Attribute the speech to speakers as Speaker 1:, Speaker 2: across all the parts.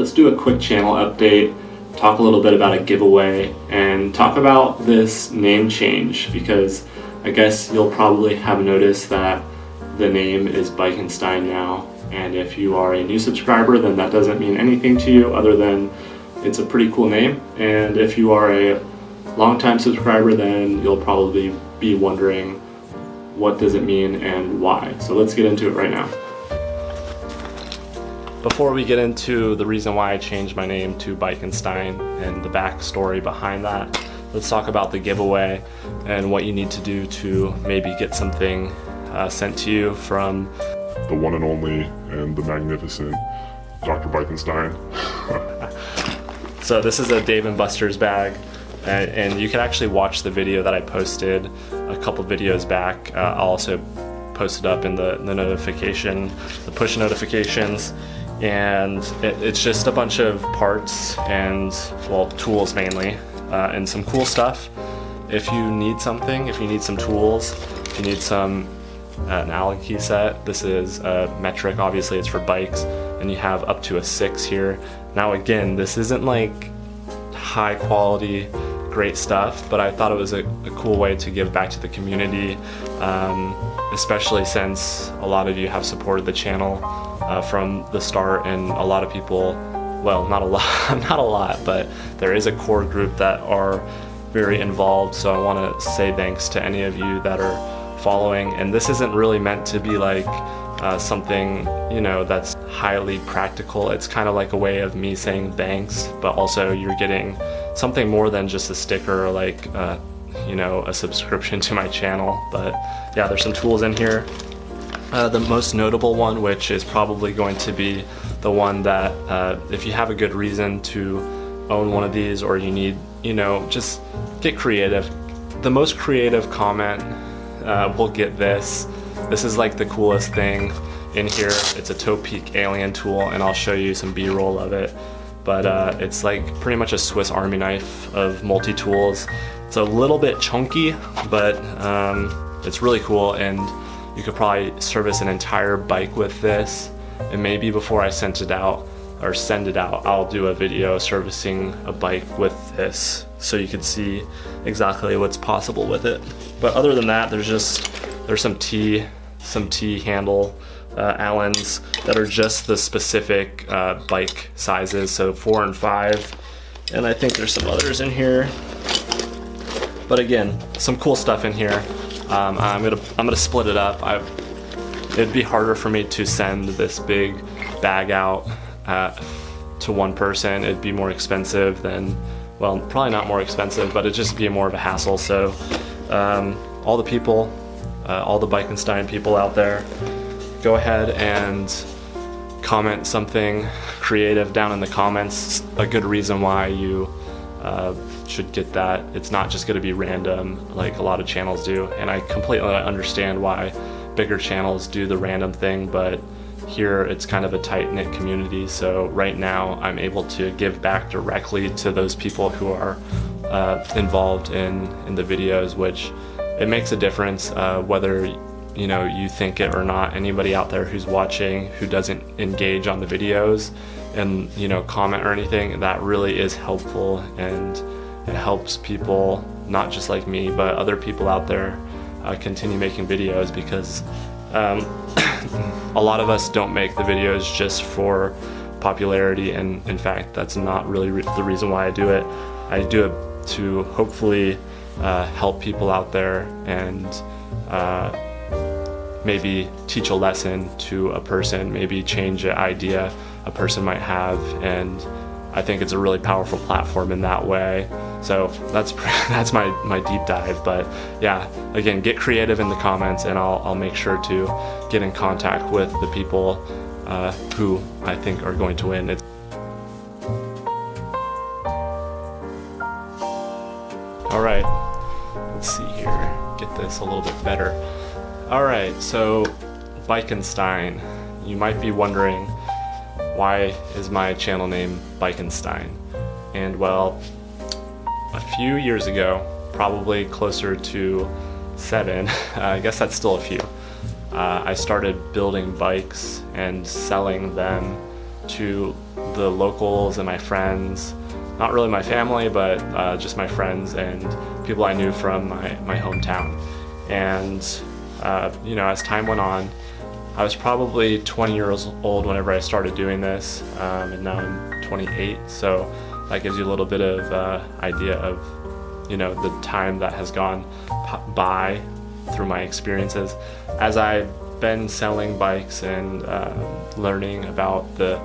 Speaker 1: let's do a quick channel update, talk a little bit about a giveaway, and talk about this name change, because I guess you'll probably have noticed that the name is Bikenstein now, and if you are a new subscriber, then that doesn't mean anything to you other than it's a pretty cool name, and if you are a longtime subscriber, then you'll probably be wondering what does it mean and why. So let's get into it right now. Before we get into the reason why I changed my name to Bikenstein and the backstory behind that, let's talk about the giveaway and what you need to do to maybe get something sent to you from
Speaker 2: the one and only and the magnificent Dr. Bikenstein.
Speaker 1: So this is a Dave & Buster's bag, and you can actually watch the video that I posted a couple videos back. I'll also post it up in the push notifications, and it's just a bunch of parts and, well, tools mainly, and some cool stuff. If you need something, if you need some tools, if you need an Allen key set, this is metric, obviously it's for bikes, and you have up to a 6 here. Now again, this isn't like high quality great stuff, but I thought it was a cool way to give back to the community, especially since a lot of you have supported the channel from the start, and a lot of people, well, not a lot, but there is a core group that are very involved, so I want to say thanks to any of you that are following. And this isn't really meant to be like something, you know, that's highly practical. It's kind of like a way of me saying thanks, but also you're getting something more than just a sticker or like you know, a subscription to my channel. But yeah, there's some tools in here. The most notable one, which is probably going to be the one that if you have a good reason to own one of these, or you need, you know, just get creative. The most creative comment will get this. This is like the coolest thing in here. It's a Topeak alien tool, and I'll show you some B-roll of it. But it's like pretty much a Swiss Army knife of multi-tools. It's a little bit chunky, but it's really cool, and you could probably service an entire bike with this. And maybe before I send it out, I'll do a video servicing a bike with this, so you can see exactly what's possible with it. But other than that, there's some T handle Allens that are just the specific bike sizes, so 4 and 5, and I think there's some others in here. But again, some cool stuff in here. I'm gonna split it up. It'd be harder for me to send this big bag out to one person. It'd be more expensive than, well, probably not more expensive, but it'd just be more of a hassle. So all the people, all the Bikenstein people out there, go ahead and comment something creative down in the comments, a good reason why you should get that. It's not just going to be random like a lot of channels do, and I completely understand why bigger channels do the random thing, but here it's kind of a tight-knit community. So right now I'm able to give back directly to those people who are involved in the videos, which it makes a difference whether, you know, you think it or not. Anybody out there who's watching who doesn't engage on the videos and, you know, comment or anything, that really is helpful, and it helps people, not just like me, but other people out there continue making videos, because a lot of us don't make the videos just for popularity, and in fact that's not really the reason why I do it. I do it to hopefully help people out there and maybe teach a lesson to a person, maybe change an idea a person might have, and I think it's a really powerful platform in that way. So that's my deep dive. But yeah, again, get creative in the comments, and I'll make sure to get in contact with the people who I think are going to win. All right, let's see here, get this a little bit better. All right, so Bikenstein, you might be wondering, why is my channel name Bikenstein? And well, a few years ago, probably closer to 7, I guess that's still a few, I started building bikes and selling them to the locals and my friends, not really my family, but just my friends and people I knew from my hometown. And as time went on, I was probably 20 years old whenever I started doing this, and now I'm 28, so that gives you a little bit of idea of the time that has gone by through my experiences. As I've been selling bikes and learning about the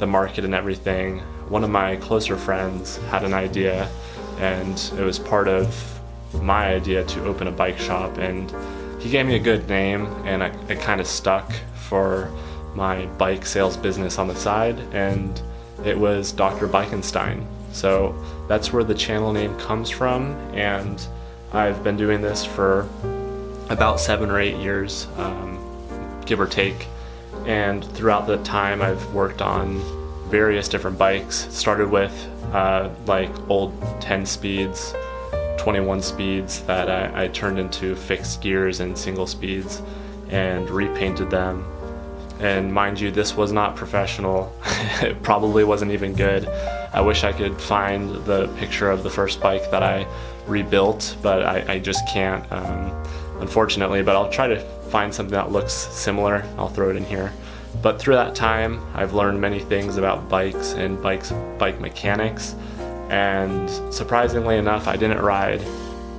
Speaker 1: market and everything, one of my closer friends had an idea, and it was part of my idea to open a bike shop, and he gave me a good name, and it kind of stuck for my bike sales business on the side, and it was Dr. Bike'n'Stein. So that's where the channel name comes from, and I've been doing this for about 7 or 8 years, give or take. And throughout that time, I've worked on various different bikes. Started with like old 10 speeds, 21 speeds that I turned into fixed gears and single speeds and repainted them. And mind you, this was not professional. It probably wasn't even good. I wish I could find the picture of the first bike that I rebuilt, but I just can't, unfortunately. But I'll try to find something that looks similar. I'll throw it in here. But through that time, I've learned many things about bikes and bike mechanics. And surprisingly enough, I didn't ride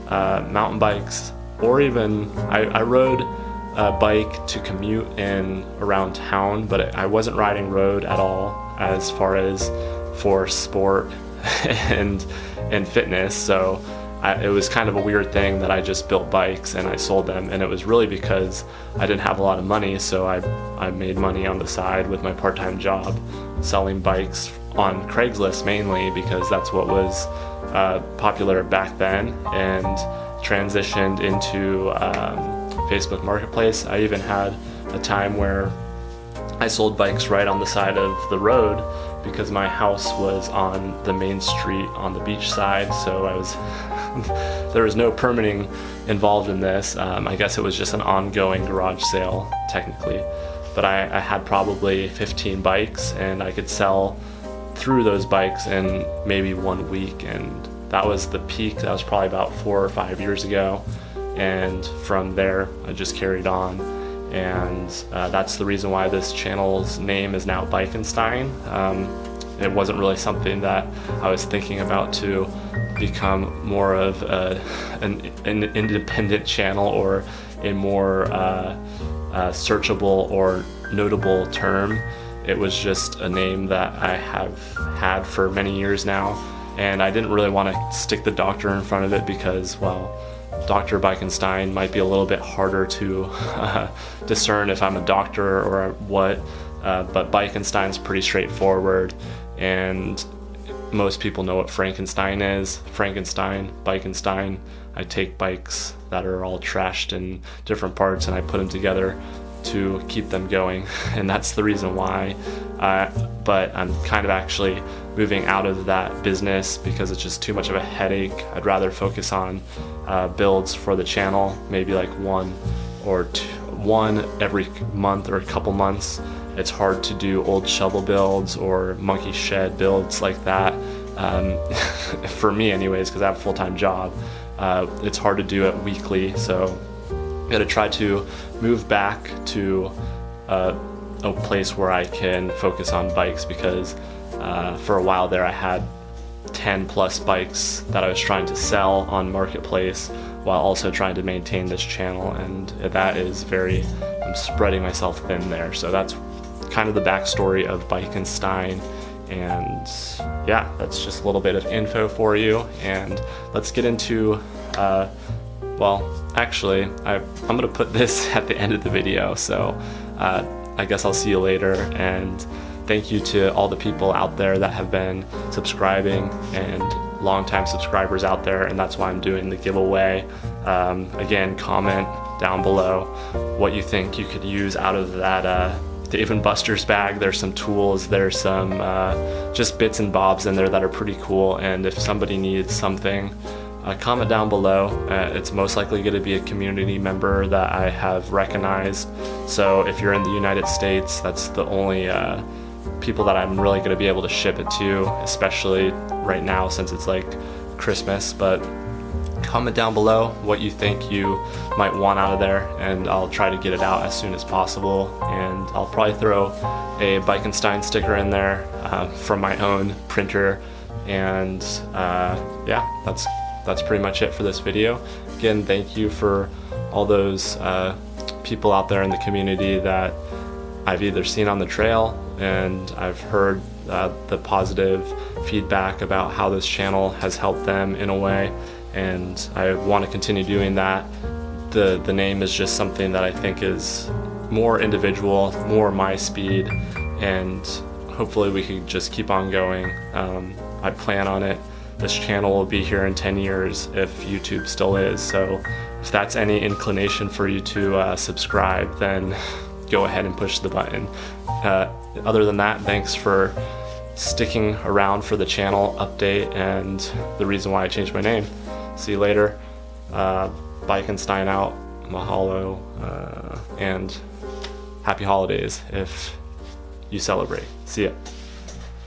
Speaker 1: mountain bikes, or even I rode a bike to commute in around town, but I wasn't riding road at all as far as for sport and fitness. So it was kind of a weird thing that I just built bikes and I sold them, and it was really because I didn't have a lot of money, so I made money on the side with my part-time job selling bikes on Craigslist mainly, because that's what was popular back then, and transitioned into Facebook Marketplace. I even had a time where I sold bikes right on the side of the road because my house was on the main street on the beach side, so there was no permitting involved in this. I guess it was just an ongoing garage sale technically, but I had probably 15 bikes, and I could sell through those bikes in maybe 1 week, and that was the peak. That was probably about 4 or 5 years ago, and from there I just carried on, and that's the reason why this channel's name is now Bike'n'Stein. It wasn't really something that I was thinking about to become more of an independent channel or a more searchable or notable term. It was just a name that I have had for many years now, and I didn't really want to stick the doctor in front of it because, well, Dr. Bike'n'Stein might be a little bit harder to discern if I'm a doctor or what, but Bike'n'Stein's pretty straightforward, and most people know what Frankenstein is. Frankenstein, Bike'n'Stein. I take bikes that are all trashed in different parts and I put them together to keep them going, and that's the reason why. But I'm kind of actually moving out of that business because it's just too much of a headache. I'd rather focus on builds for the channel, maybe like one every month or a couple months. It's hard to do old shovel builds or monkey shed builds like that, for me anyways, because I have a full-time job. It's hard to do it weekly, so I'm gonna try to move back to a place where I can focus on bikes, because for a while there I had 10 plus bikes that I was trying to sell on Marketplace while also trying to maintain this channel, and that is I'm spreading myself thin there. So that's kind of the backstory of Bike'n'Stein, and yeah, that's just a little bit of info for you. And let's get into well, actually, I'm gonna put this at the end of the video, so I guess I'll see you later. And thank you to all the people out there that have been subscribing and longtime subscribers out there, and that's why I'm doing the giveaway. Again, comment down below what you think you could use out of that Dave & Buster's bag. There's some tools, there's some just bits and bobs in there that are pretty cool, and if somebody needs something, comment down below. It's most likely going to be a community member that I have recognized. So if you're in the United States, that's the only people that I'm really going to be able to ship it to, especially right now since it's like Christmas. But comment down below what you think you might want out of there, and I'll try to get it out as soon as possible. And I'll probably throw a Bike&Stein sticker in there from my own printer. And yeah, that's pretty much it for this video. Again, thank you for all those people out there in the community that I've either seen on the trail, and I've heard the positive feedback about how this channel has helped them in a way, and I want to continue doing that. The name is just something that I think is more individual, more my speed, and hopefully we could just keep on going. I plan on it. This channel will be here in 10 years if YouTube still is, so if that's any inclination for you to subscribe, then go ahead and push the button. Other than that, thanks for sticking around for the channel update and the reason why I changed my name. See you later. Bike&Stein out. Mahalo. And happy holidays if you celebrate. See ya.